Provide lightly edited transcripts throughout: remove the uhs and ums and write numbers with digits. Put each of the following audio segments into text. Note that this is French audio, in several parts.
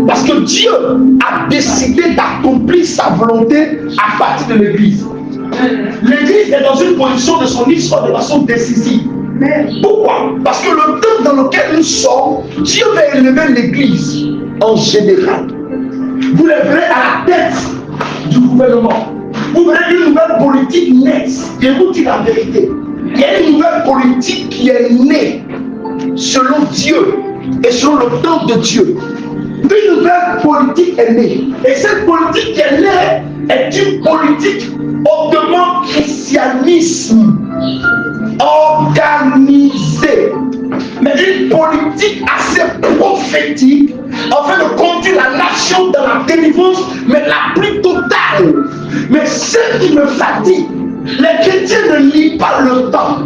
Parce que Dieu a décidé d'accomplir sa volonté à partir de l'Église. L'Église est dans une position de son histoire de façon décisive. Pourquoi? Parce que le temps dans lequel nous sommes, Dieu va élever l'Église en général. Vous le verrez à la tête du gouvernement. Vous verrez une nouvelle politique naisse. Je vous dis la vérité. Il y a une nouvelle politique qui est née selon Dieu et selon le temps de Dieu. Une nouvelle politique est née. Et cette politique qui est née est une politique hautement christianisme, organisée, mais une politique assez prophétique afin de conduire la nation dans la délivrance, mais la plus totale. Mais ce qui me fatigue, les chrétiens ne lisent pas le temps.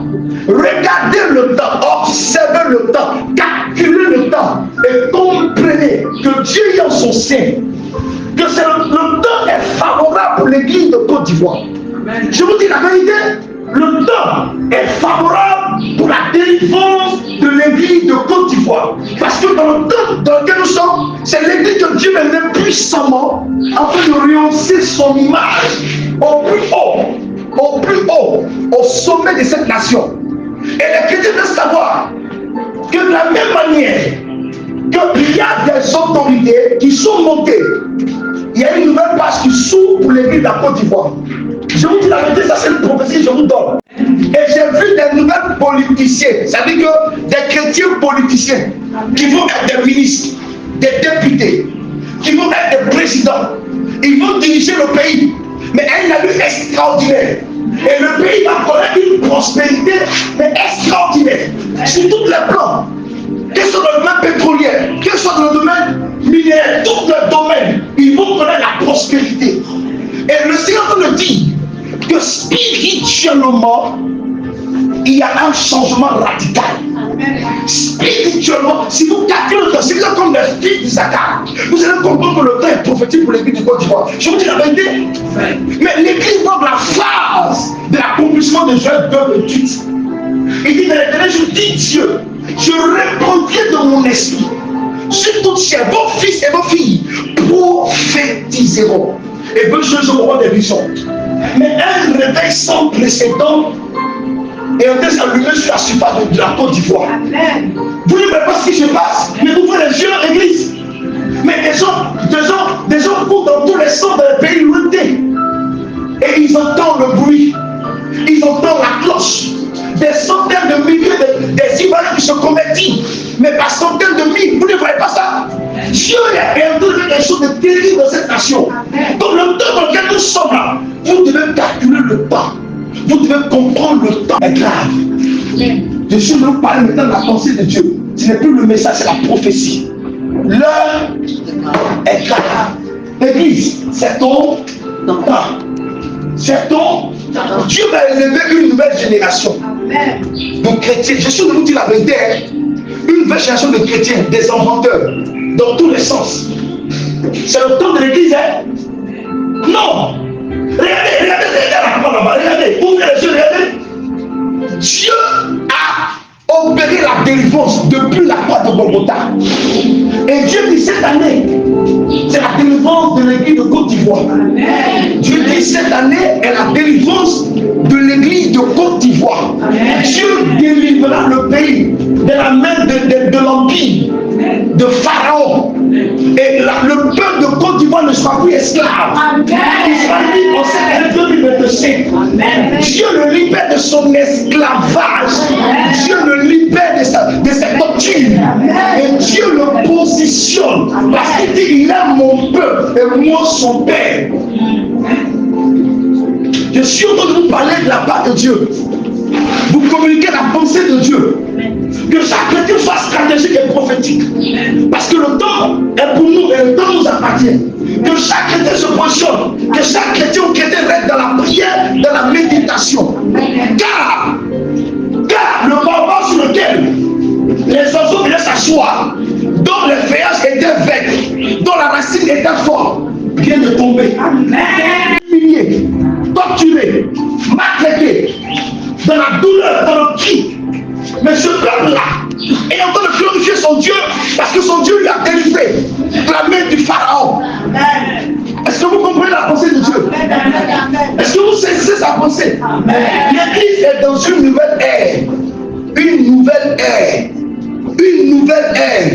Regardez le temps, observez le temps, calculez le temps et comprenez que Dieu est en son sein, que le temps est favorable pour l'église de Côte d'Ivoire. Je vous dis la vérité, le temps est favorable pour la délivrance de l'église de Côte d'Ivoire. Parce que dans le temps dans lequel nous sommes, c'est l'église que Dieu va mener puissamment afin de rehausser son image au plus haut, au sommet de cette nation. Et les chrétiens doivent savoir que de la même manière qu'il y a des autorités qui sont montées, il y a une nouvelle page qui s'ouvre pour l'église de la Côte d'Ivoire. Je vous dis la vérité, ça c'est une prophétie que je vous donne. Et j'ai vu des nouvelles politiciens, c'est-à-dire que des chrétiens politiciens qui vont être des ministres, des députés, qui vont être des présidents. Ils vont diriger le pays, mais à une allure extraordinaire. Et le pays va connaître une prospérité, mais extraordinaire, sur tous les plans. Que ce soit dans le domaine pétrolier, que ce soit dans le domaine minier, tous les domaines, ils vont connaître la prospérité. Et le Seigneur nous dit que spirituellement, il y a un changement radical. Spirituellement, si vous calculez le temps, si vous êtes comme les fils d'Isaacar, vous allez comprendre que le temps est prophétique pour l'église du Côte d'Ivoire. Je vous dis la vérité. Mais l'église dans la phase de l'accomplissement de Joël 2:28. Il dit, je dis Dieu, je répondrai de mon esprit sur toute chair, vos fils et vos filles prophétiseront. Et peu de choses auront des visions. Mais un réveil sans précédent et un test allumé sur la surface de la Côte d'Ivoire. Vous ne voyez pas ce qui se passe, mais vous voyez les yeux dans l'église. Mais des gens courent dans tous les sens dans les pays lointains. Et ils entendent le bruit, ils entendent la cloche. Des centaines de milliers des Ivoiriens qui se convertissent, mais par centaines de milliers, vous ne voyez pas ça? Dieu est en train de faire quelque chose de terrible dans cette nation. Donc le temps dans lequel nous sommes là, vous devez calculer le temps. Vous devez comprendre le temps est grave. Je suis venu parler maintenant de la pensée de Dieu. Ce n'est plus le message, c'est la prophétie. L'heure est grave. Église, c'est ton temps. C'est ton temps. Dieu va élever une nouvelle génération de chrétiens. Je suis venu vous dire la vérité. Une nouvelle génération de chrétiens, des inventeurs, dans tous les sens. C'est le temps de l'église, hein? Non! Regardez, ouvrez les yeux, regardez. Dieu a opéré la délivrance depuis la croix de Golgotha. Et Dieu dit cette année, c'est la délivrance de l'église de Côte d'Ivoire. Dieu dit cette année est la délivrance de l'église de Côte d'Ivoire. Dieu délivrera le pays de la main de l'empire de Pharaon. Et le peuple de Côte d'Ivoire ne sera plus esclave. Il sera libre en cette année 2025. Dieu le libère de son esclavage. Dieu le libère de sa doctrine. Et Dieu le positionne. Parce qu'il dit, il est mon peuple et moi son père. Je suis en train de vous parler de la part de Dieu. Vous communiquez la pensée de Dieu. Que chaque chrétien soit stratégique et prophétique. Parce que le temps est pour nous et le temps nous appartient. Que chaque chrétien se positionne. Que chaque chrétien ou chrétien reste dans la prière, dans la méditation. Car le barbare sur lequel les oiseaux venaient s'asseoir, dont les feuillages étaient verts, dont la racine était forte, vient de tomber. Humilié, torturé, maltraité, dans la douleur, dans le cri. Mais ce peuple-là est en train de glorifier son Dieu parce que son Dieu lui a délivré de la L'église est dans une nouvelle ère. Une nouvelle ère. Une nouvelle ère.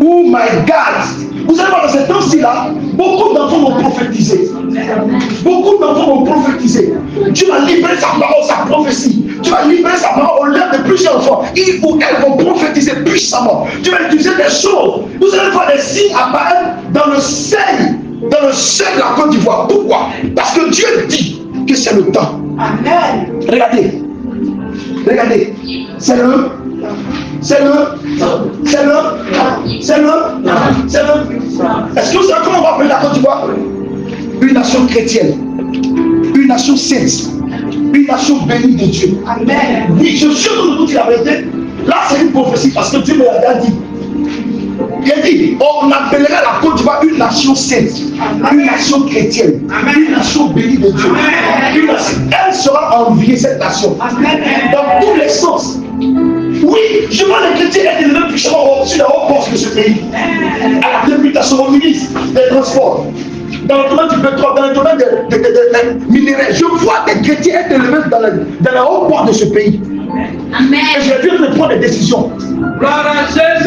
Oh my God. Vous savez, dans ce temps-ci-là, beaucoup d'enfants vont prophétiser. Beaucoup d'enfants vont prophétiser. Tu vas livrer sa parole, sa prophétie. Tu vas livrer sa parole aux lèvres de plusieurs enfants. Ils ou elles vont prophétiser puissamment. Tu vas utiliser des choses. Vous allez voir des signes apparaître dans le seuil de la Côte d'Ivoire. Pourquoi? Parce que Dieu dit que c'est le temps. Amen. Regardez. Regardez. C'est le. Est-ce que vous savez comment on va appeler la Côte d'Ivoire? Une nation chrétienne, une nation sainte, une nation bénie de Dieu. Amen. Oui, je suis en train de vous dire la vérité. Là, c'est une prophétie parce que Dieu me l'a dit. Il a dit, on appellerait la Côte d'Ivoire une nation sainte, une nation chrétienne, une nation bénie de Dieu. Elle sera enviée, cette nation, dans tous les sens. Oui, je vois les chrétiens être élevés puissamment sur la haute force de ce pays, à la députation au ministre des Transports, dans le domaine du pétrole, dans le domaine des minéraux. Je vois des chrétiens être élevés dans la haute force de ce pays. Amen. Et je viens de prendre des décisions. Gloire à Jésus.